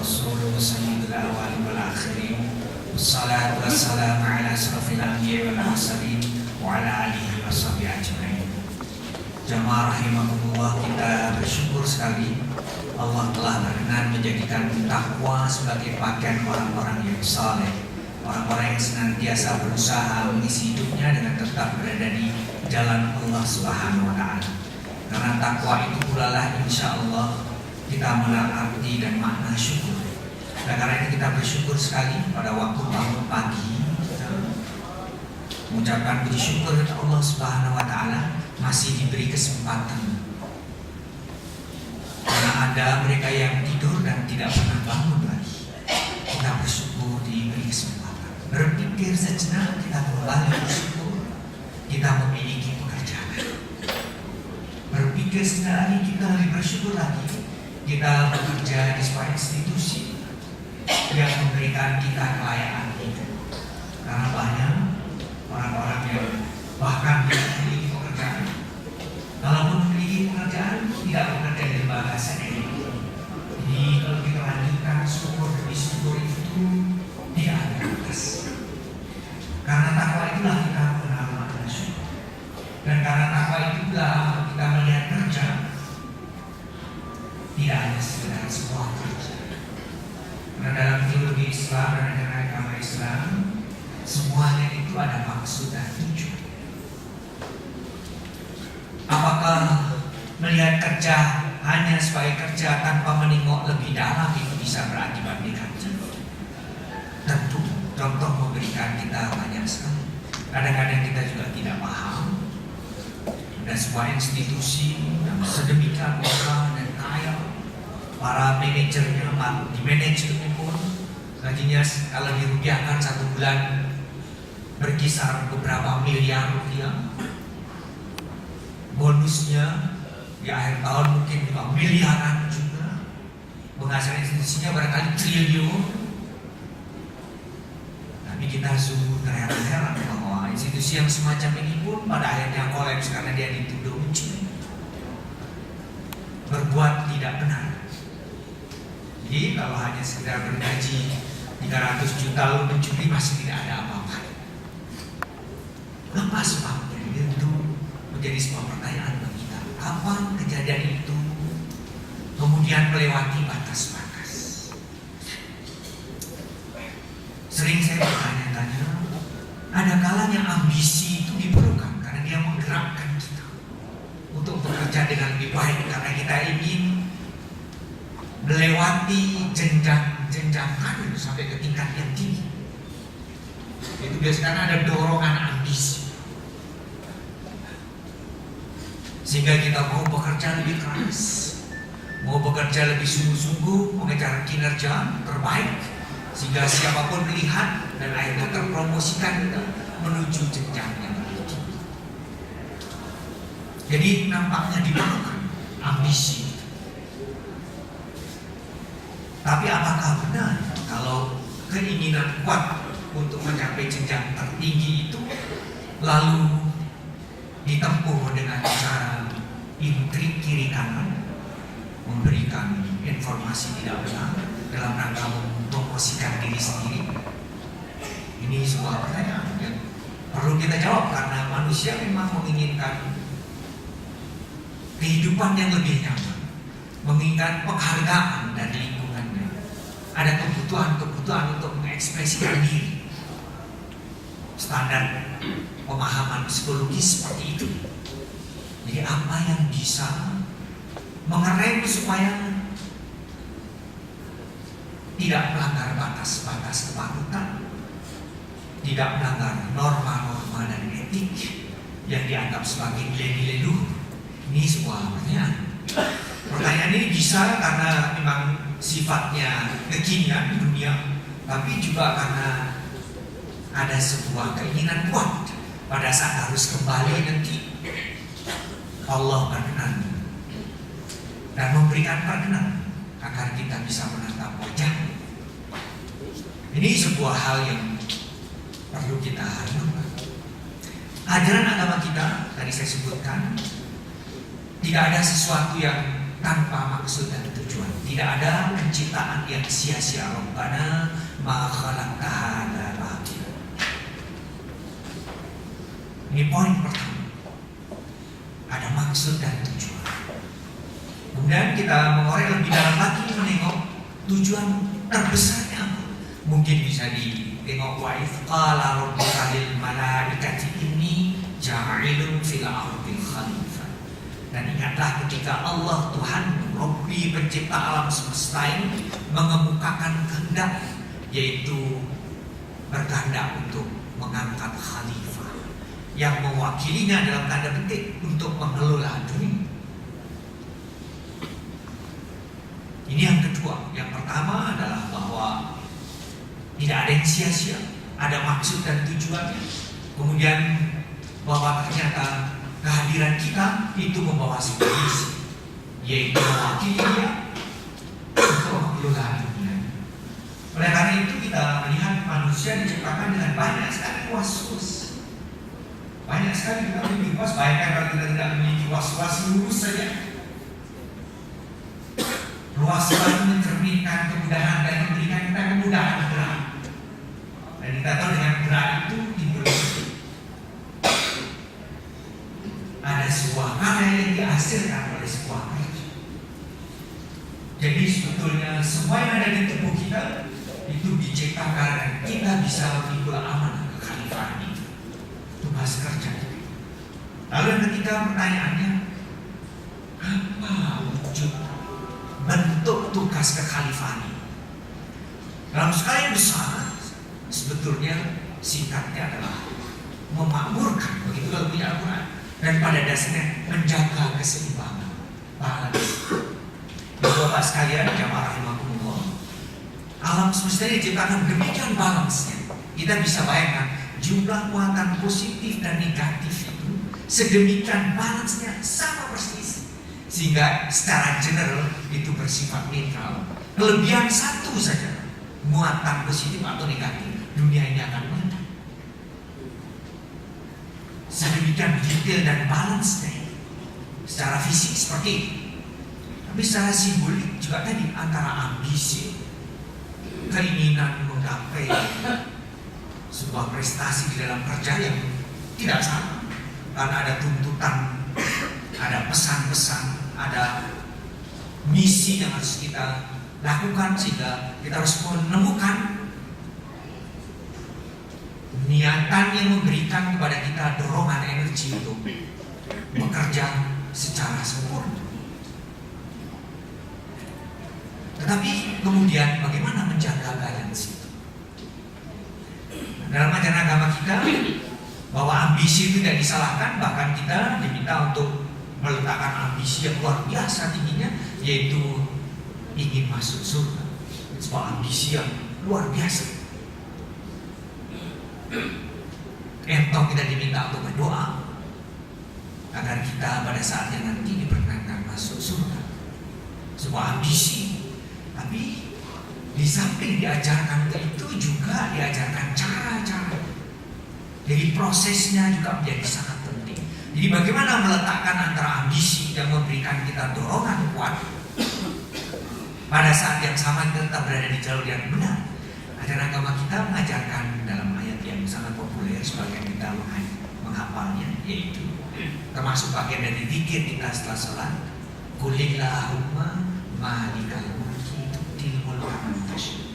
ورسوله سيد الأولين والآخرين والصلاة والسلام على أشرف الأنبياء والمرسلين وعلى آله وصحبه أجمعين. Jamaah rahimahumullah, kita bersyukur sekali Allah telah berkenan menjadikan takwa sebagai pakaian orang-orang yang saleh, orang-orang yang senantiasa berusaha mengisi hidupnya dengan tetap berada di jalan Allah Subhanahu wa Ta'ala. Karena takwa itu pula lah insya Allah kita mengenal arti dan makna syukur. Dan karena itu kita bersyukur sekali pada waktu bangun pagi mengucapkan puji syukur kepada Allah Subhanahu wa Ta'ala masih diberi kesempatan. Karena ada mereka yang tidur dan tidak pernah bangun lagi, kita bersyukur diberi kesempatan. Berpikir sejenak, kita kembali bersyukur kita memiliki pekerjaan. Berpikir sejenak lagi, kita lebih bersyukur lagi kita bekerja di sebuah institusi yang memberikan kita kelayakan hidup. Karena banyak orang-orang yang bahkan tidak memiliki pekerjaan. Kalaupun memiliki pekerjaan, tidak bekerja di lembaga sendiri. Jadi kalau kita lanjutkan syukur demi syukur itu tidak ada batas. Karena takwa itulah kita mengenal makna syukur. Dan karena takwa itulah kita melihat kerja tidak hanya sekedar sebuah kerja. Karena dalam teologi Islam dan ajaran agama Islam, semuanya itu ada maksud dan tujuan. Apakah melihat kerja hanya sebagai kerja tanpa menengok lebih dalam itu bisa berakibat negatif? Tentu, contoh memberikan kita banyak sekali. Kadang-kadang kita juga tidak paham. Ada sebuah institusi yang sedemikian besar dan kaya, para manajernya, di manajernya pun gajinya kalau dirupiahkan satu bulan berkisar beberapa miliar rupiah. Bonusnya di akhir tahun mungkin juga miliaran juga. Penghasilan institusinya barangkali triliun. Tapi kita sungguh terheran-heran bahwa institusi yang semacam ini pun pada akhirnya kolaps karena dia dituduh mencuri, berbuat tidak benar. Jadi kalau hanya sekedar bergaji 300 juta lalu mencuri masih tidak ada apa-apa. Apa sebabnya? Itu menjadi sebuah pertanyaan bagi kita. Kapan kejadian itu kemudian melewati batas-batas? Sering saya bertanya-tanya, ada kalanya ambisi itu diperlukan karena dia menggerakkan kita untuk bekerja dengan lebih baik, karena kita ingin melewati jenjang karir sampai ke tingkat yang tinggi. Itu biasanya ada dorongan ambisi, sehingga kita mau bekerja lebih keras, mau bekerja lebih sungguh-sungguh, mengejar kinerja terbaik, sehingga siapapun melihat dan akhirnya terpromosikan kita menuju jenjang yang lebih tinggi. Jadi nampaknya diperlukan ambisi. Tapi apakah benar kalau keinginan kuat untuk mencapai jenjang tertinggi itu lalu ditempuh dengan cara intrik kiri kanan, memberikan informasi tidak benar dalam rangka mempromosikan diri sendiri? Ini sebuah pertanyaan yang perlu kita jawab, karena manusia memang menginginkan kehidupan yang lebih nyaman, menginginkan penghargaan dari lingkungannya. Ada kebutuhan untuk mengekspresikan diri. Standar pemahaman psikologis seperti itu. Jadi apa yang bisa mengerem supaya tidak melanggar batas-batas kepatutan, tidak melanggar norma-norma dan etik yang dianggap sebagai nilai-nilai luhur? Ini sebuah pertanyaan. Pertanyaan ini bisa karena memang sifatnya kekinian di dunia, tapi juga karena ada sebuah keinginan kuat pada saat harus kembali nanti Allah berkenan dan memberikan perkenan agar kita bisa menatap wajah. Ini sebuah hal yang perlu kita renungkan. Ajaran agama kita tadi saya sebutkan tidak ada sesuatu yang tanpa maksud dan tujuan. Tidak ada penciptaan yang sia-sia. Rabbana ma khalaqta hadza batila. Ini poin pertama. Ada maksud dan tujuan. Kemudian kita mengorek lebih dalam lagi menengok tujuan terbesarnya apa. Mungkin bisa ditengok wa idz qala rabbuka lil malaikati inni ja'ilun fil ardi khalifah. Dan ingatlah ketika Allah Tuhan Rabbi pencipta alam semesta ini mengemukakan kehendak, yaitu berkehendak untuk mengangkat khalifah yang mewakilinya dalam tanda petik untuk mengelola dunia. Ini yang kedua. Yang pertama adalah bahwa tidak ada yang sia-sia, ada maksud dan tujuannya. Kemudian bahwa ternyata kehadiran kita itu membawa sebuah misi, yaitu mewakili dia untuk mengelola dunia. Oleh karena itu kita melihat manusia diciptakan dengan banyak sekali was-was. Banyak sekali kita memiliki was. Bayangkan kalau kita tidak memiliki was-was lurus saja. Was-was mencerminkan kemudahan dan memberikan kita kemudahan gerak. Dan kita tahu dengan gerak itu timbul ada sebuah karya yang dihasilkan oleh sebuah kerja. Jadi sebetulnya semua yang ada di tubuh kita itu diciptakan dan kita bisa memikul amanah kekhalifahan itu. Tugas kerja. Lalu yang ketiga pertanyaannya, apa wujud bentuk tugas kekhalifahan ini? Dalam skala yang besar sebetulnya singkatnya adalah memakmurkan, begitu kalau punya Al-Quran. Dan pada dasarnya menjaga keseimbangan, balance. Bapak sekalian jamaah rahimakumullah, alam semesta ini diciptakan demikian balance-nya. Kita bisa bayangkan jumlah muatan positif dan negatif itu sedemikian balance-nya sama persis, sehingga secara general itu bersifat netral. Kelebihan satu saja, muatan positif atau negatif, dunia ini akan meledak. Sedemikian detail dan balance-nya secara fisik seperti itu. Tapi secara simbolik juga tadi antara ambisi, keinginan menggapai sebuah prestasi di dalam kerja yang tidak sama, karena ada tuntutan, ada pesan-pesan, ada misi yang harus kita lakukan, sehingga kita harus menemukan niatan yang memberikan kepada kita dorongan energi untuk bekerja secara sempurna. Tetapi kemudian bagaimana menjaga balance itu? Dalam ajaran agama kita bahwa ambisi itu tidak disalahkan, bahkan kita diminta untuk meletakkan ambisi yang luar biasa tingginya, yaitu ingin masuk surga. Sebuah ambisi yang luar biasa. Entong kita diminta untuk berdoa agar kita pada saatnya nanti diperkenankan masuk surga. Sebuah ambisi. Tapi di samping diajarkan itu juga diajarkan cara-cara. Jadi prosesnya juga menjadi sangat penting. Jadi bagaimana meletakkan antara ambisi dan memberikan kita dorongan kuat, pada saat yang sama kita tetap berada di jalur yang benar. Ajaran agama kita mengajarkan dalam ayat yang sangat populer sebagian kita menghafalnya, yaitu termasuk bagian dari zikir kita setelah sholat, Qulillahumma malikal mulki tu'til mulka man tasya.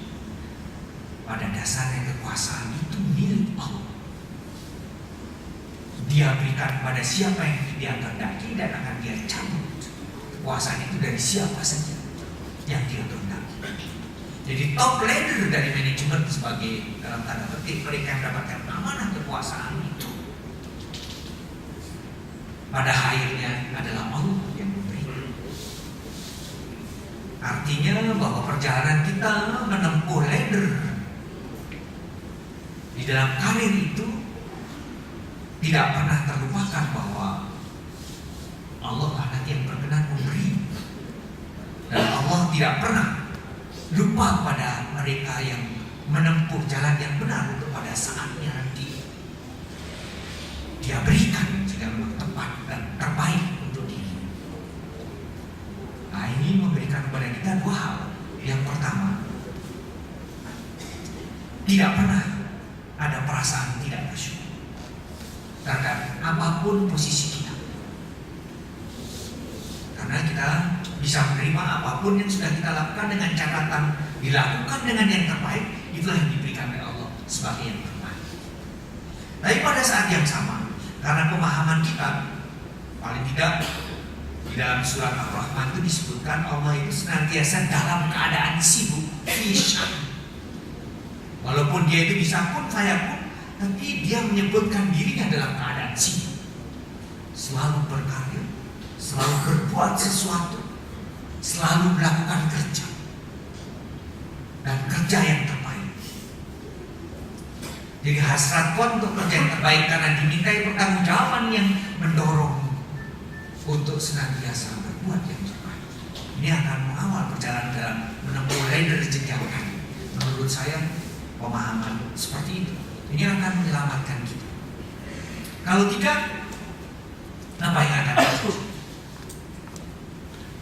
Pada dasarnya kekuasaan itu milik Allah. Dia berikan kepada siapa yang dia kehendaki dan akan dia cabut. Kekuasaan itu dari siapa saja yang dia kehendaki. Jadi top leader dari manajemen sebagai dalam tanda petik mereka yang mendapatkan amanah kekuasaan itu, pada akhirnya adalah Allah yang memberi. Artinya bahwa perjalanan kita menempuh leader di dalam karir itu tidak pernah terlupakan bahwa Allah lah nanti yang berkenan memberi, dan Allah tidak pernah lupa pada mereka yang menempuh jalan yang benar untuk pada saatnya nanti dia berikan jika memang tepat dan terbaik untuk diri. Nah, ini memberikan kepada kita dua hal. Yang pertama, tidak pernah ada perasaan tidak bersyukur terhadap apapun posisi kita. Karena kita bisa menerima apapun yang sudah kita lakukan dengan catatan dilakukan dengan yang terbaik, itulah yang diberikan oleh Allah sebagai yang terbaik. Tapi pada saat yang sama, karena pemahaman kita, paling tidak di dalam surat Ar-Rahman itu disebutkan Allah itu senantiasa dalam keadaan sibuk, fisyan. Walaupun dia itu bisa pun fayakun, tapi dia menyebutkan dirinya dalam keadaan sibuk, selalu berkarya, selalu berbuat sesuatu, selalu melakukan kerja, dan kerja yang terbaik. Jadi hasrat Tuhan untuk kerja yang terbaik karena dimintai pertanggungjawaban yang mendorong untuk senantiasa berbuat yang terbaik. Ini akan mengawal perjalanan dalam menempuh dari jenjang. Menurut saya pemahaman seperti itu ini akan menyelamatkan kita. Kalau tidak, apa yang akan terjadi?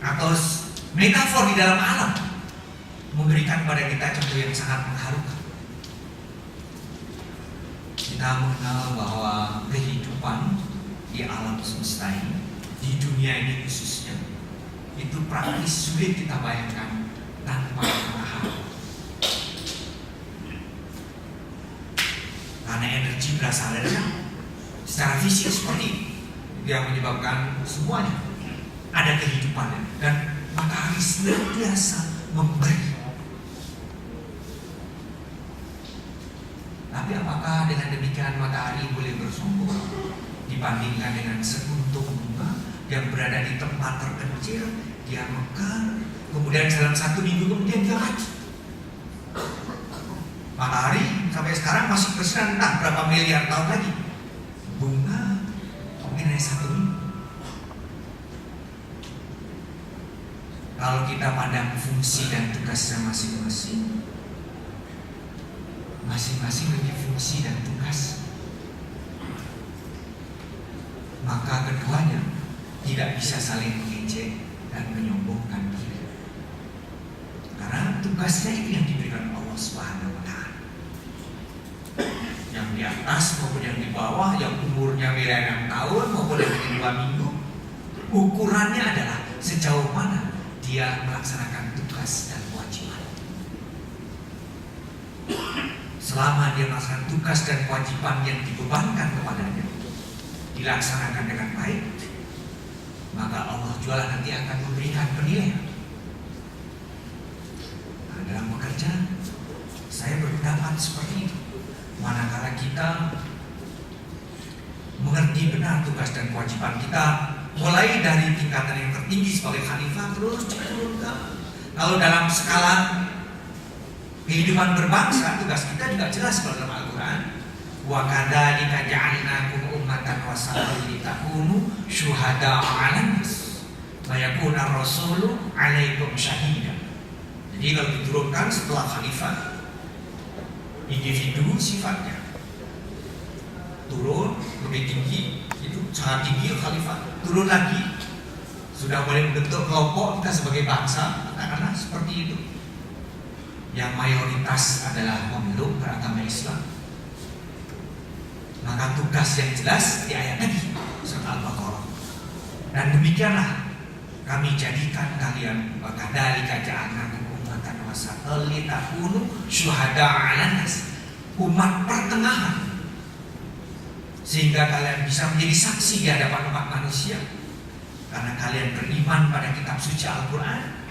Atau metafor di dalam alam memberikan pada kita contoh yang sangat mengharukan. Kita mengenal bahwa kehidupan di alam semesta ini, di dunia ini khususnya, itu praktis sulit kita bayangkan tanpa matahari. Karena energi berasal dari secara fisik seperti itu yang menyebabkan semuanya ada kehidupannya, dan matahari senantiasa memberi. Tapi apakah dengan demikian matahari boleh bersombong dibandingkan dengan sekuntum bunga yang berada di tempat terpencil, dia mekar, kemudian dalam 1 minggu kemudian dia mati? Matahari sampai sekarang masih bersinar entah berapa miliar tahun lagi. Bunga mungkin hanya 1 minggu. Kalau kita pandang fungsi dan tugasnya masing-masing, masing-masing memiliki fungsi dan tugas, maka keduanya tidak bisa saling mengejek dan menyombongkan diri. Karena tugasnya itu yang diberikan Allah Subhanahu wa Ta'ala. Yang di atas maupun yang di bawah, yang umurnya miliaran tahun maupun yang di 2 minggu, ukurannya adalah sejauh mana dia melaksanakan tugas dan kewajiban. Selama dia melaksanakan tugas dan kewajiban yang dibebankan kepadanya dilaksanakan dengan baik, maka Allah jualah nanti akan memberikan penilaian. Nah, dalam bekerja, saya berpendapat seperti itu. Manakala kita mengerti benar tugas dan kewajiban kita, mulai dari tingkatan yang tertinggi sebagai khalifah terus diturunkan. Kalau dalam skala kehidupan berbangsa, tugas kita juga jelas dalam Al-Quran. Wa kadzalika ja'alnakum ummatan wasatan litakunu syuhada'a 'alan nas wa yakuna ar-rasulu 'alaikum syahida. Jadi kalau diturunkan setelah khalifah, individu sifatnya turun lebih tinggi, itu sangat tinggi khalifah, turun lagi sudah mulai membentuk kelompok kita sebagai bangsa, katakanlah seperti itu. Yang mayoritas adalah pemeluk beragama Islam, maka tugas yang jelas di ayat tadi surat Al-Baqarah. Dan demikianlah kami jadikan kalian wakadzalika ja'alnakum ummatan wasatan litakunu syuhada'a 'alan nas, umat pertengahan, sehingga kalian bisa menjadi saksi di hadapan umat manusia. Karena kalian beriman pada kitab suci Al-Quran,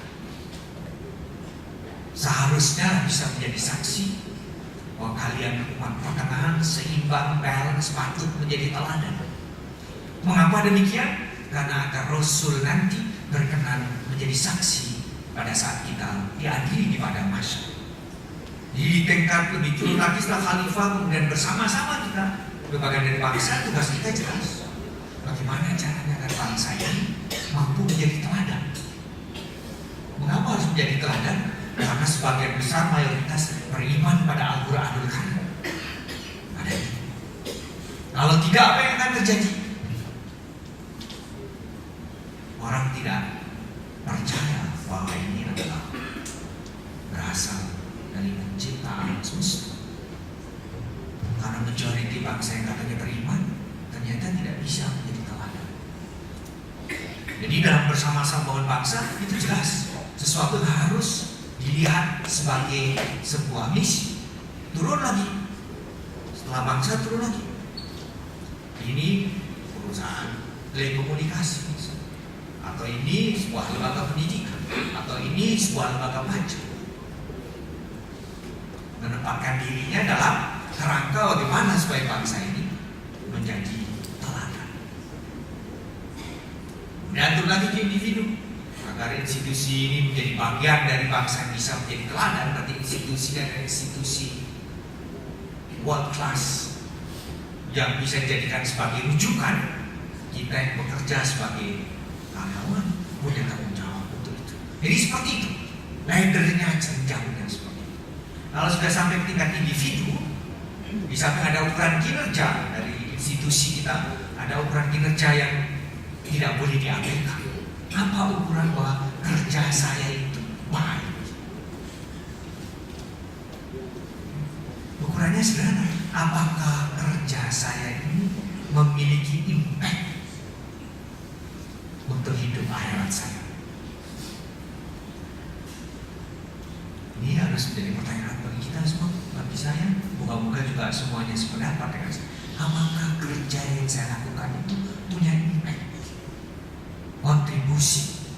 seharusnya bisa menjadi saksi bahwa kalian umat pertengahan, seimbang, balance, patut menjadi teladan. Mengapa demikian? Karena agar Rasul nanti berkenan menjadi saksi pada saat kita diadili di padang mahsyar. Jadi di tingkat lebih turun lagi setelah khalifah, kemudian bersama-sama kita berbagai dari bangsa, tugas kita jelas. Bagaimana caranya agar bangsa ini mampu menjadi teladan? Mengapa harus menjadi teladan? Karena sebagian besar mayoritas beriman pada Al-Quranul Karim. Ada ini. Kalau tidak, apa yang akan terjadi? Orang tidak percaya bahwa ini adalah berasal dari pencipta alam semesta. Karena majority bangsa yang katanya beriman ternyata tidak bisa menjadi teladan. Jadi dalam bersama-sama bangun bangsa itu jelas sesuatu harus dilihat sebagai sebuah misi. Turun lagi, setelah bangsa turun lagi. Ini perusahaan telekomunikasi, atau ini sebuah lembaga pendidikan, atau ini sebuah lembaga pajak. Menempatkan dirinya dalam kerangka bagaimana supaya bangsa ini menjadi teladan. Dan lagi ke individu, agar institusi ini menjadi bagian dari bangsa yang bisa menjadi teladan. Berarti institusi dan institusi world class yang bisa dijadikan sebagai rujukan. Kita yang bekerja sebagai karyawan punya tanggung jawab untuk itu. Jadi seperti itu, laddernya jenjangnya seperti itu. Kalau sudah sampai tingkat individu, di samping ada ukuran kinerja dari institusi kita, ada ukuran kinerja yang tidak boleh diabaikan. Apa ukuran bahwa kerja saya itu baik? Ukurannya sederhana. Apakah kerja saya ini memiliki impact untuk hidup akhirat saya? Ini harus menjadi pertanyaan bagi kita semua, bagi saya. Moga-moga juga semuanya sependapat dengan saya. Apakah kerja yang saya lakukan itu punya impact, kontribusi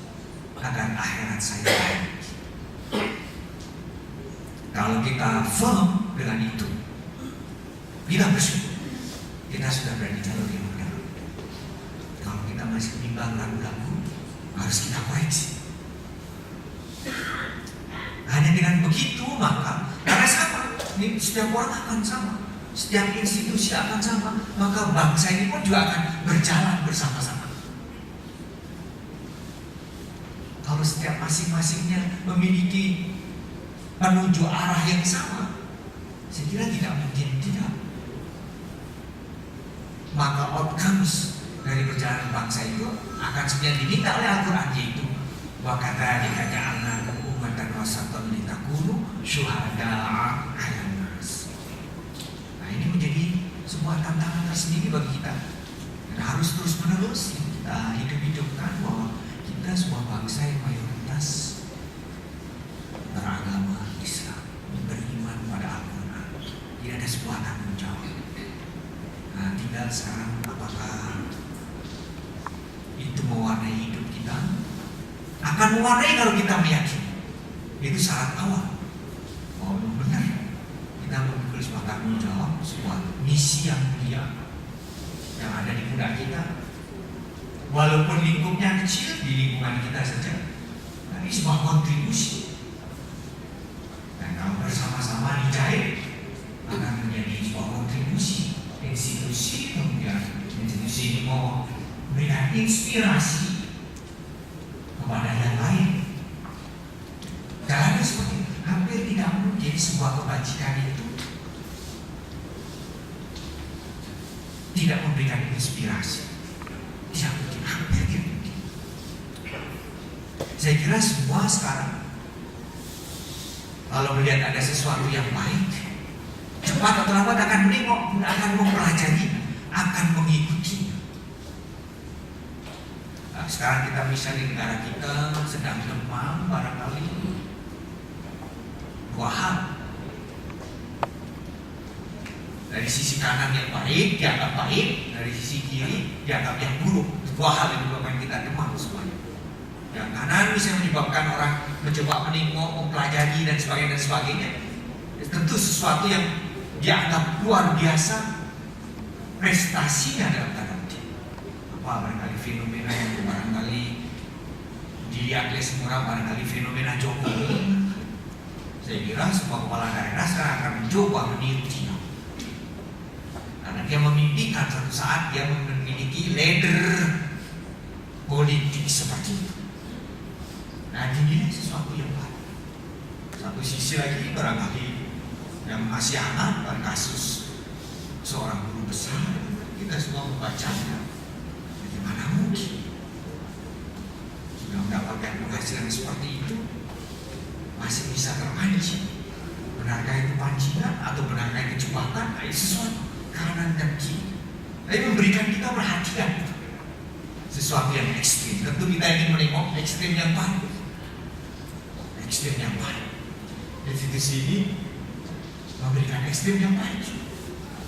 agar akhirat saya baik? Kalau kita firm dengan itu, kita bersyukur kita sudah berada di jalur yang benar. Kalau kita masih bimbang ragu-ragu, harus kita koreksi. Hanya dengan begitu maka, karena sama, ini setiap orang akan sama, setiap institusi akan sama, maka bangsa ini pun juga akan berjalan bersama-sama. Kalau setiap masing-masingnya memiliki menuju arah yang sama, saya kira tidak mungkin tidak. Maka outcomes dari perjalanan bangsa itu akan seperti yang diminta oleh Al-Quran, yaitu wa kadzalika ja'alnakum ummatan wasatan litakunu syuhada'a 'alan nas. Nah, ini menjadi sebuah tantangan tersendiri bagi kita. Dan harus terus-menerus kita hidup-hidupkan bahwa kita semua bangsa yang mayoritas beragama Islam, beriman pada Al-Quran. Tidak ada sebuah tanggung jawab. Nah, tinggal sekarang apakah itu mewarnai hidup kita? Akan mewarnai kalau kita meyakini. Itu syarat awal. Oh, benar. Kita memikul sebuah tanggung jawab, sebuah misi yang mulia yang ada di pundak kita. Walaupun lingkupnya kecil di lingkungan kita saja, tapi sebuah kontribusi. Dan kalau bersama-sama dijahit, akan menjadi sebuah kontribusi. Institusi, kemudian institusi ini mau memberikan inspirasi kepada yang lain. Caranya seperti itu. Hampir tidak mungkin sebuah kebajikan itu tidak memberikan inspirasi. Tidak mungkin, hampir tidak mungkin. Saya kira semua sekarang kalau melihat ada sesuatu yang baik, cepat atau lambat akan menengok, akan mempelajari, akan mengikuti. Nah, sekarang kita misalnya di negara kita sedang demam barangkali dua hal. Dari sisi kanan yang baik dianggap baik, dari sisi kiri dianggap yang buruk. Dua hal yang menyebabkan kita demam semuanya. Yang kanan bisa menyebabkan orang mencoba menengok, mempelajari dan sebagainya. Tentu sesuatu yang dianggap luar biasa prestasinya dalam tanda kutip. Apa barangkali fenomena yang barangkali dilihat oleh semua orang, barangkali fenomena Jokowi. Saya kira semua kepala daerah sekarang akan mencoba meniru dia, karena dia memimpikan suatu saat dia memiliki ladder politik seperti itu. Nah, ini sesuatu yang baik. Satu sisi lagi barangkali yang masih hangat pada kasus seorang guru besar, kita semua membacanya. Bagaimana mungkin sudah mendapatkan penghasilan seperti itu masih bisa terpancing? Benarkah itu kepancingan atau berangkai kecepatan, sesuatu kanan dan kiri. Tapi memberikan kita perhatian sesuatu yang ekstrim. Tentu kita ingin menengok ekstrim yang baik. Ekstrim yang baik. Institusi ini memberikan ekstrim yang baik.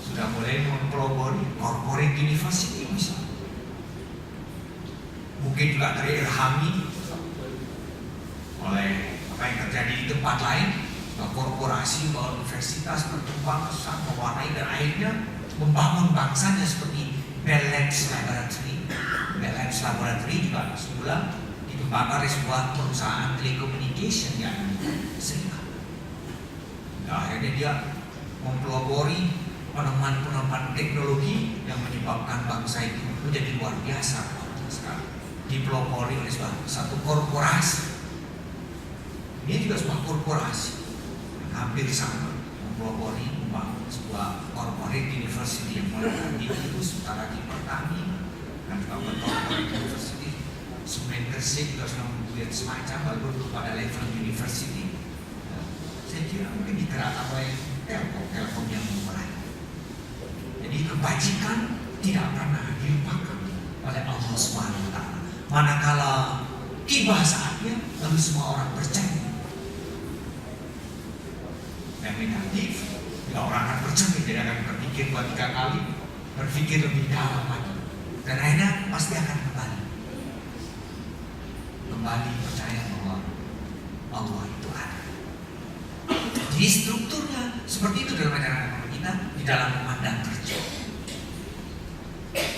Sudah mulai mempelopori corporate university misalnya. Mungkin juga terilhami oleh apa yang terjadi di tempat lain, korporasi, universitas berkembang pesat, mewarnai dan akhirnya membangun bangsanya seperti Bell Labs Laboratory. Bell Labs Laboratory juga semula dikembangkan oleh sebuah perusahaan telecommunication yang Serikat. Nah, akhirnya dia mempelopori penemuan-penemuan teknologi yang menyebabkan bangsa itu menjadi luar biasa sekarang. Dipelopori oleh satu korporasi. Ini juga sebuah korporasi hampir sama mempelopori membangun sebuah corporate university yang mulai itu sementara di Pertamina dan juga corporate university. Semen Gresik juga sudah membuat semacam walaupun pada level university. Saya kira mungkin diterapkan oleh Telkom yang memulai. Jadi kebajikan tidak pernah dilupakan oleh Allah SWT. Manakala tiba saatnya, lalu semua orang percaya. Yang negatif, bila orang akan percaya, dia akan berpikir 2-3 kali, berpikir lebih dalam lagi, dan akhirnya pasti akan kembali percaya bahwa Allah itu ada. Jadi strukturnya seperti itu dalam ajaran kita di dalam memandang kerja.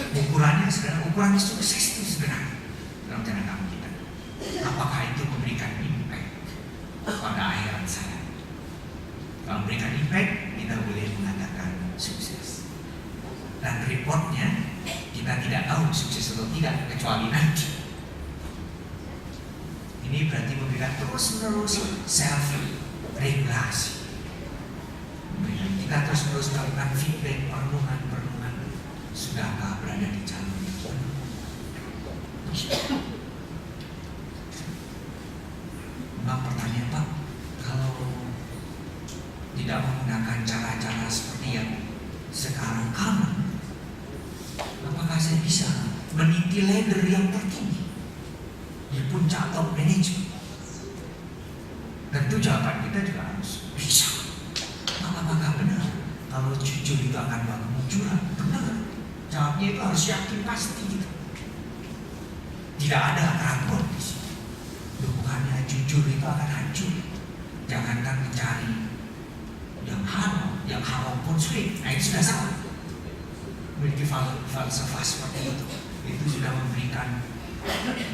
Ukurannya sebenarnya ukuran sukses itu sebenarnya dalam ajaran agama kita. Apakah itu memberikan impact pada akhirat saya? Kalau memberikan impact, kita boleh mengatakan sukses. Dan reportnya kita tidak tahu sukses atau tidak kecuali nanti. Ini berarti memberikan terus-menerus self-regulasi. Kita terus-menerus melakukan feedback, perenungan. Sudahkah berada di jalur itu? Memang pertanyaan Pak, kalau tidak menggunakan cara-cara seperti yang sekarang common, apakah saya bisa meniti ladder yang tertinggi di puncak top management? Tentu jawaban kita juga harus bisa. Apakah benar kalau jujur itu akan bawa kemunculan? Benar. Jawabnya itu harus yakin pasti gitu. Tidak ada keraguan di sini. Bukannya jujur itu akan hancur. Jangankan mencari yang haram pun sulit. Nah itu sudah salah. Memiliki falsafah seperti itu sudah memberikan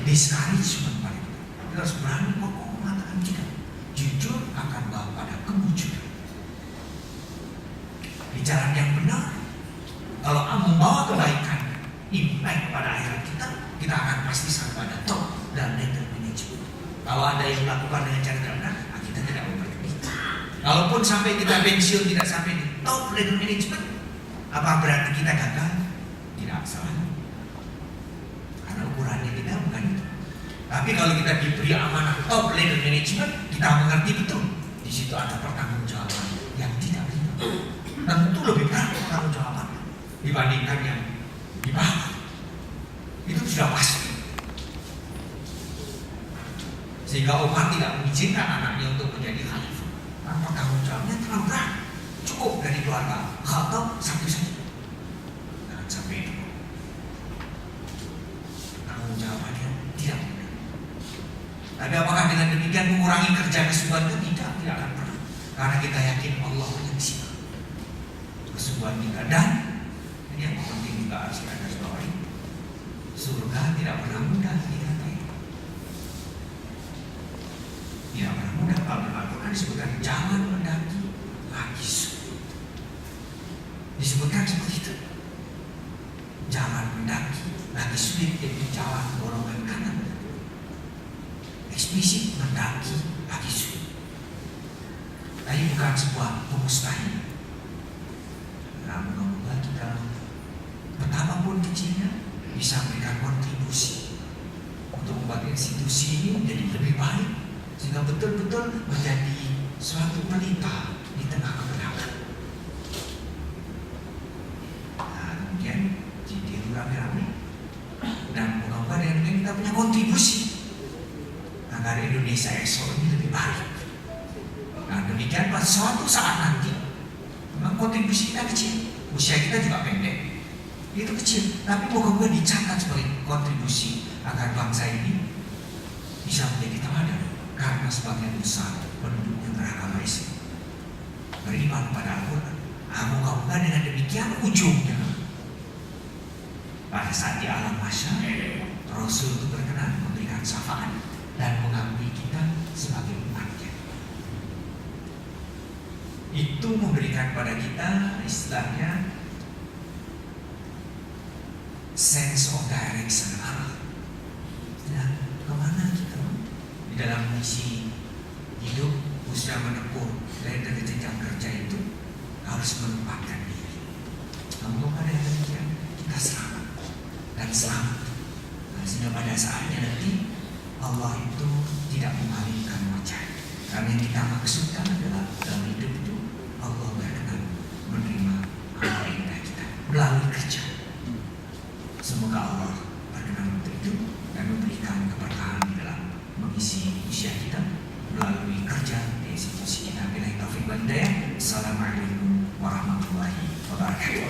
discouragement pada kita. Kita harus berani kokoh mengatakan tidak. Jujur akan bawa pada kemunculan. Di jalan yang benar, kalau membawa kebaikan, impact pada akhirat kita akan pasti sampai pada top dan ladder management. Kalau ada yang melakukan dengan cara tidak benar, kita tidak memperbaiki. Kalaupun sampai kita pensiun tidak sampai di top ladder management, apa berarti kita gagal? Tidak salah. Karena ukurannya kita bukan itu. Tapi kalau kita diberi amanah top ladder management, kita mengerti betul di situ ada pertanggungjawaban yang tidak ringan. Tentu lebih berat pertanggungjawaban dibandingkan yang di bawah. Itu sudah pasti. Sehingga Umar tidak mengizinkan anaknya untuk menjadi khalifah. Karena pertanggungjawabannya terlalu berat. Cukup dari keluarga Khattab satu saja. Jangan sampai itu. Pertanggungjawabannya tidak benar. Tapi apakah dengan demikian mengurangi kerja kesungguhan kita? Tidak akan pernah. Karena kita yakin Allah menyaksikan kesungguhan kita. Dan ini yang penting juga harus kita garis bawahi. Surga tidak pernah mudah didatangi. Tidak pernah mudah. Kalau Al-Quran disebutkan jalan mendaki lagi sulit. Disebutkan seperti itu. Jalan mendaki lagi sulit, jadi jalan golongan kanan. Eksplisit mendaki lagi sulit. Tapi bukan sebuah pemustahil. Nah, moga-moga kita betapapun kecilnya bisa memberikan kontribusi untuk membuat institusi ini menjadi lebih baik, sehingga betul-betul menjadi suatu pelita di tengah Indonesia esok ini lebih baik. Nah demikian pada suatu saat nanti memang kontribusi kita kecil, usia kita juga pendek, itu kecil, tapi moga-moga dicatat sebagai kontribusi agar bangsa ini bisa menjadi teladan. Karena sebagian besar penduduknya beragama Islam, beriman pada Al-Quran. Moga-moga dengan demikian ujungnya pada saat di alam mahsyar Rasul itu berkenan memberikan syafaat dan mengakui kita sebagai umatnya. Itu memberikan pada kita istilahnya sense of direction arah. Dan kemana kita di dalam misi hidup usia menempuh dari jenjang kerja itu harus menempatkan diri. Namun pada demikian kita selamat dan selamat. Sehingga pada saatnya nanti Allah itu tidak memalingkan wajah. Karena yang kita maksudkan adalah dalam hidup itu Allah berkenan menerima amal ibadah kita melalui kerja. Semoga Allah berkenan untuk itu dan memberikan keberkahan di dalam mengisi usia kita melalui kerja di institusi kita. Billahi taufiq wal hidayah. Assalamualaikum warahmatullahi wabarakatuh.